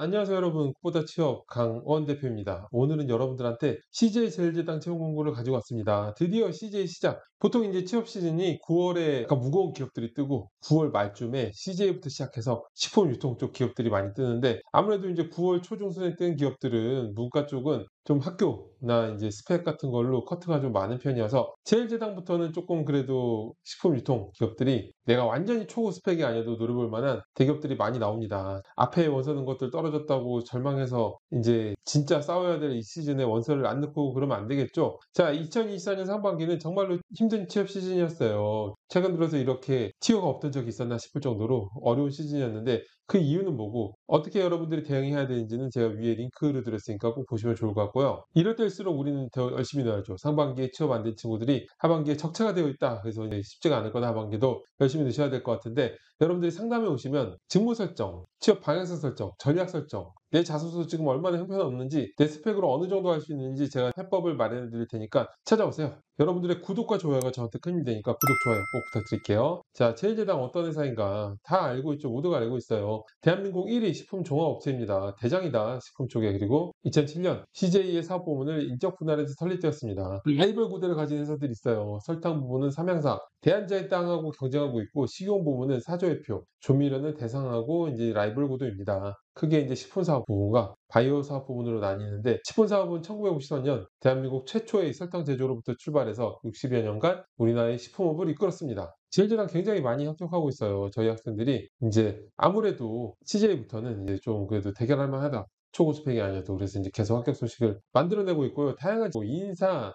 안녕하세요 여러분. 꿈보다 취업 강원 대표입니다. 오늘은 여러분들한테 CJ 제일제당 채용 공고를 가지고 왔습니다. 드디어 CJ 시작. 보통 이제 취업 시즌이 9월에 약간 무거운 기업들이 뜨고 9월 말쯤에 CJ부터 시작해서 식품 유통 쪽 기업들이 많이 뜨는데, 아무래도 이제 9월 초중순에 뜬 기업들은 문과 쪽은 좀 학교나 이제 스펙 같은 걸로 커트가 좀 많은 편이어서, 제일제당부터는 조금 그래도 식품 유통 기업들이 내가 완전히 초고 스펙이 아니어도 노려볼 만한 대기업들이 많이 나옵니다. 앞에 원서 넣은 것들 떨어졌다고 절망해서 이제 진짜 싸워야 될 이 시즌에 원서를 안 넣고 그러면 안 되겠죠. 자, 2024년 상반기는 정말로 힘든 취업 시즌이었어요. 최근 들어서 이렇게 티오가 없던 적이 있었나 싶을 정도로 어려운 시즌이었는데, 그 이유는 뭐고 어떻게 여러분들이 대응해야 되는지는 제가 위에 링크를 드렸으니까 꼭 보시면 좋을 것 같고요. 이럴 때일수록 우리는 더 열심히 넣어야죠. 상반기에 취업 안 된 친구들이 하반기에 적체가 되어 있다, 그래서 이제 쉽지가 않을 거다, 하반기도 열심히 넣으셔야 될 것 같은데, 여러분들이 상담에 오시면 직무 설정, 취업 방향성 설정, 전략 설정, 내 자소서 지금 얼마나 형편없는지, 내 스펙으로 어느 정도 할 수 있는지 제가 해법을 마련해 드릴 테니까 찾아오세요. 여러분들의 구독과 좋아요가 저한테 큰 힘이 되니까 구독, 좋아요 꼭 부탁드릴게요. 자, 제일제당 어떤 회사인가 다 알고 있죠. 모두가 알고 있어요. 대한민국 1위 식품 종합업체입니다. 대장이다, 식품 쪽에. 그리고 2007년 CJ의 사업부문을 인적 분할해서 설립되었습니다. 라이벌 구대를 가진 회사들이 있어요. 설탕 부문은 삼양사, 대한자의 땅하고 경쟁하고 있고, 식용 부문은 사조회표, 조미료는 대상하고 이제 라이벌 구도입니다. 크게 이제 식품 사업 부문과 바이오 사업 부문으로 나뉘는데, 식품 사업은 1950년 대한민국 최초의 설탕 제조로부터 출발해서 60여 년간 우리나라의 식품업을 이끌었습니다. 제일제당 굉장히 많이 합격하고 있어요. 저희 학생들이 이제 아무래도 CJ부터는 이제 좀 그래도 대결할 만하다, 초고 스펙이 아니어도. 그래서 이제 계속 합격 소식을 만들어내고 있고요. 다양한 뭐 인사,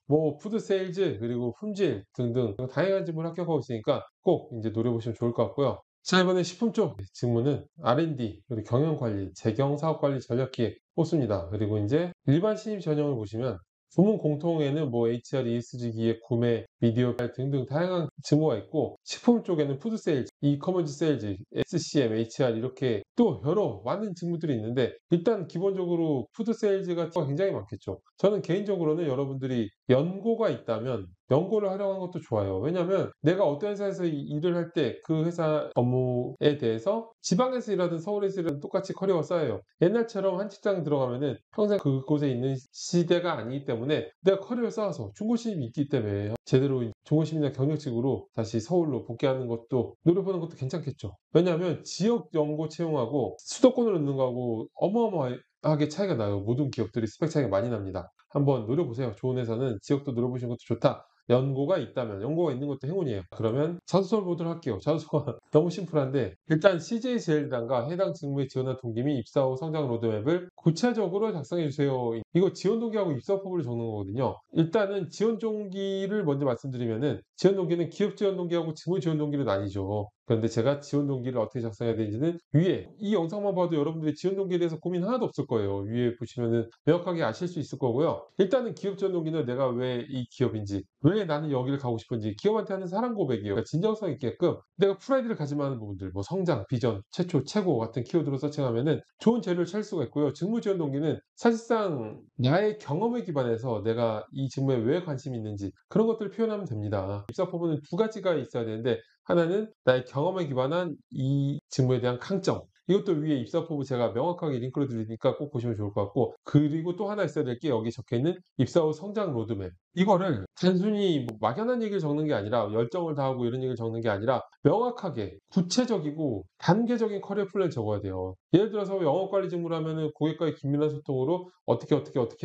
뭐 푸드 세일즈, 그리고 품질 등등 다양한 직무를 합격하고 있으니까 꼭 이제 노려보시면 좋을 것 같고요. 자, 이번에 식품 쪽 직무는 R&D, 그리고 경영관리, 재경사업관리, 전략기획 뽑습니다. 그리고 이제 일반 신입 전형을 보시면 부문 공통에는 뭐 HR, ESG 기획, 구매, 미디어 등등 다양한 직무가 있고, 식품 쪽에는 푸드 세일즈, 이커머스 세일즈, SCM, HR 이렇게 또 여러 많은 직무들이 있는데, 일단 기본적으로 푸드 세일즈가 굉장히 많겠죠. 저는 개인적으로는 여러분들이 연고가 있다면 연고를 활용하는 것도 좋아요. 왜냐하면 내가 어떤 회사에서 일을 할 때 그 회사 업무에 대해서 지방에서 일하든 서울에서 일하든 똑같이 커리어가 쌓여요. 옛날처럼 한 직장 들어가면은 평생 그곳에 있는 시대가 아니기 때문에, 내가 커리어를 쌓아서 중고신입이 있기 때문에 제대로 중고신입이나 경력직으로 다시 서울로 복귀하는 것도 노려보는 것도 괜찮겠죠. 왜냐하면 지역 연고 채용하고 수도권으로 넣는 거하고 어마어마하게 차이가 나요. 모든 기업들이 스펙 차이가 많이 납니다. 한번 노려보세요. 좋은 회사는 지역도 노려보시는 것도 좋다. 연고가 있다면, 연고가 있는 것도 행운이에요. 그러면 자소서를 보도록 할게요. 자소서가 너무 심플한데, 일단 CJ 제일단과 해당 직무에 지원한 동기 및 입사 후 성장 로드맵을 구체적으로 작성해 주세요. 이거 지원 동기하고 입사 후보를 적는 거거든요. 일단은 지원 동기를 먼저 말씀드리면은, 지원 동기는 기업 지원 동기하고 직무 지원 동기로 나뉘죠. 그런데 제가 지원 동기를 어떻게 작성해야 되는지는 위에 이 영상만 봐도 여러분들이 지원 동기에 대해서 고민 하나도 없을 거예요. 위에 보시면은 명확하게 아실 수 있을 거고요. 일단은 기업 지원 동기는 내가 왜 이 기업인지, 왜 나는 여기를 가고 싶은지, 기업한테 하는 사랑 고백이에요. 그러니까 진정성 있게끔 내가 프라이드를 가지만 하는 부분들, 뭐 성장, 비전, 최초, 최고 같은 키워드로 서칭하면은 좋은 재료를 찾을 수가 있고요. 직무 지원 동기는 사실상 나의 경험에 기반해서 내가 이 직무에 왜 관심이 있는지 그런 것들을 표현하면 됩니다. 입사 포부는 두 가지가 있어야 되는데, 하나는 나의 경험에 기반한 이 직무에 대한 강점, 이것도 위에 입사 포부 제가 명확하게 링크를 드리니까 꼭 보시면 좋을 것 같고, 그리고 또 하나 있어야 될 게 여기 적혀있는 입사 후 성장 로드맵. 이거를 단순히 뭐 막연한 얘기를 적는 게 아니라, 열정을 다하고 이런 얘기를 적는 게 아니라 명확하게 구체적이고 단계적인 커리어 플랜을 적어야 돼요. 예를 들어서 영업관리 직무를 하면은 고객과의 긴밀한 소통으로 어떻게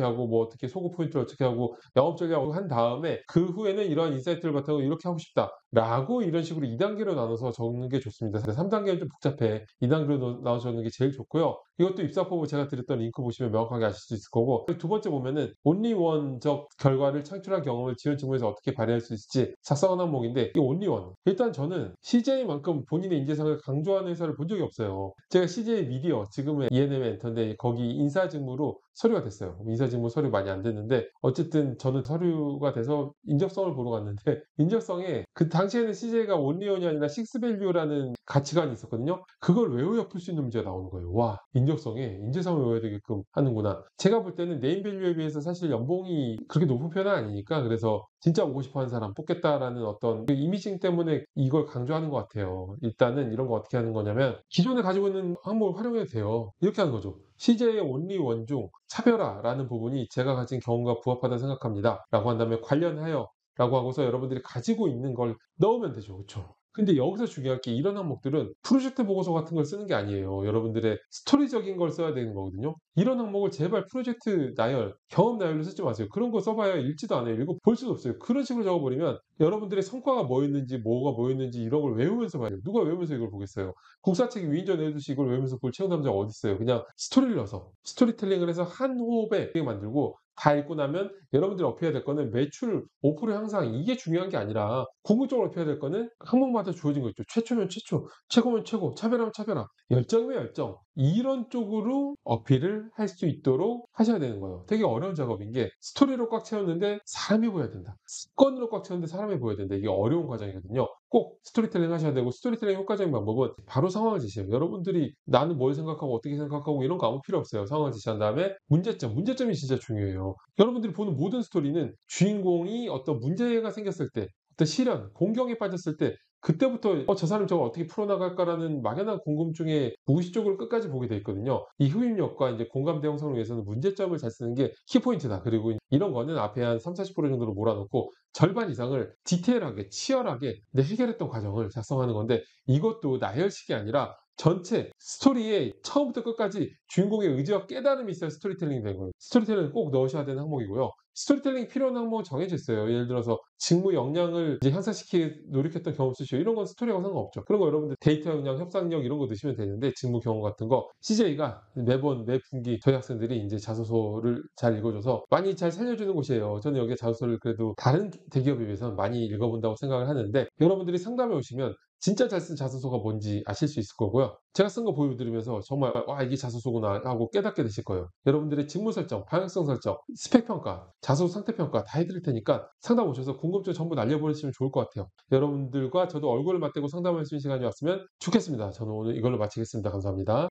하고, 뭐 어떻게 소구 포인트를 어떻게 하고 영업 전략을 한 다음에, 그 후에는 이러한 인사이트를 바탕으로 이렇게 하고 싶다 라고, 이런 식으로 2단계로 나눠서 적는 게 좋습니다. 3단계는 좀 복잡해. 2단계로 나눠서 적는 게 제일 좋고요. 이것도 입사포부 제가 드렸던 링크 보시면 명확하게 아실 수 있을 거고, 두 번째 보면은 온리원적 결과를 창출한 경험을 지원 직무에서 어떻게 발휘할 수 있을지 작성한 항목인데, 이 온리원, 일단 저는 CJ만큼 본인의 인재상을 강조하는 회사를 본 적이 없어요. 제가 CJ 미디어, 지금의 ENM 엔터인데 거기 인사 직무로 서류가 됐어요. 인사 직무 서류 많이 안 됐는데, 어쨌든 저는 서류가 돼서 인적성을 보러 갔는데, 인적성에 그 당시에는 CJ가 온리원이 아니라 식스밸류라는 가치관이 있었거든요. 그걸 왜 엎을 수 있는 문제가 나오는 거예요. 와, 능력성에 인재상을 외워야 되게끔 하는구나. 제가 볼 때는 네임 밸류에 비해서 사실 연봉이 그렇게 높은 편은 아니니까 그래서 '진짜 오고 싶어 하는 사람 뽑겠다.'라는 어떤 그 이미징 때문에 이걸 강조하는 것 같아요. 일단은 이런 거 어떻게 하는 거냐면 기존에 가지고 있는 항목을 활용해도 돼요. 이렇게 하는 거죠. "CJ의 only 원중 차별화라는 부분이 제가 가진 경험과 부합하다 생각합니다." 라고 한 다음에 "관련하여" 라고 하고서 여러분들이 가지고 있는 걸 넣으면 되죠. 그쵸? 근데 여기서 중요한 게 이런 항목들은 프로젝트 보고서 같은 걸 쓰는 게 아니에요. 여러분들의 스토리적인 걸 써야 되는 거거든요. 이런 항목을 제발 프로젝트 나열, 경험 나열로 쓰지 마세요. 그런 거 써봐야 읽지도 않아요. 읽어 볼 수도 없어요. 그런 식으로 적어버리면 여러분들의 성과가 뭐였는지, 뭐가 뭐였는지 이런 걸 외우면서 봐야 돼요. 누가 외우면서 이걸 보겠어요. 국사책 위인전 외우듯이 이걸 외우면서 볼 체험 담자가 어디 있어요. 그냥 스토리를 넣어서 스토리텔링을 해서 한 호흡에 만들고 다 읽고 나면 여러분들이 어필해야 될 거는 매출 5% 향상 이게 중요한 게 아니라 궁극적으로 어필해야 될 거는 항목마다 주어진 거 있죠. 최초면 최초, 최고면 최고, 차별하면 차별화, 열정이면 열정. 이런 쪽으로 어필을 할 수 있도록 하셔야 되는 거예요. 되게 어려운 작업인 게 스토리로 꽉 채웠는데 사람이 보여야 된다. 사건으로 꽉 채웠는데 사람이 보여야 된다. 이게 어려운 과정이거든요. 꼭 스토리텔링 하셔야 되고 스토리텔링 효과적인 방법은 바로 상황을 제시해요. 여러분들이 나는 뭘 생각하고 어떻게 생각하고 이런 거 아무 필요 없어요. 상황을 제시한 다음에 문제점이 진짜 중요해요. 여러분들이 보는 모든 스토리는 주인공이 어떤 문제가 생겼을 때 어떤 시련, 공경에 빠졌을 때 그때부터 '저 사람 저걸 어떻게 풀어나갈까.'라는 막연한 궁금증에 무의식적으로 끝까지 보게 돼 있거든요. 이 흡입력과 이제 공감대 형성을 위해서는 문제점을 잘 쓰는 게 키포인트다. 그리고 이런 거는 앞에 한 30-40% 정도로 몰아놓고 절반 이상을 디테일하게 치열하게 해결했던 과정을 작성하는 건데 이것도 나열식이 아니라 전체 스토리의 처음부터 끝까지 주인공의 의지와 깨달음이 있어야 스토리텔링이 되는 거예요. 스토리텔링을 꼭 넣으셔야 되는 항목이고요. 스토리텔링이 필요한 항목은 정해져 있어요. 예를 들어서 직무 역량을 이제 향상시키기 노력했던 경험 쓰시오. 이런 건 스토리하고 상관없죠. 그런 거 여러분들 데이터 역량, 협상력 이런 거 넣으시면 되는데 직무 경험 같은 거 CJ가 매번 매 분기 저희 학생들이 이제 자소서를 잘 읽어줘서 많이 잘 살려주는 곳이에요. 저는 여기에 자소서를 그래도 다른 대기업에 비해서 많이 읽어본다고 생각을 하는데 여러분들이 상담에 오시면 진짜 잘 쓴 자소서가 뭔지 아실 수 있을 거고요. 제가 쓴 거 보여드리면서 정말 '와 이게 자소서구나.' 하고 깨닫게 되실 거예요. 여러분들의 직무 설정, 방향성 설정, 스펙 평가, 자소서 상태 평가 다 해 드릴 테니까 상담 오셔서 궁금증 전부 날려버리시면 좋을 것 같아요. 여러분들과 저도 얼굴을 맞대고 상담할 수 있는 시간이 왔으면 좋겠습니다. 저는 오늘 이걸로 마치겠습니다. 감사합니다.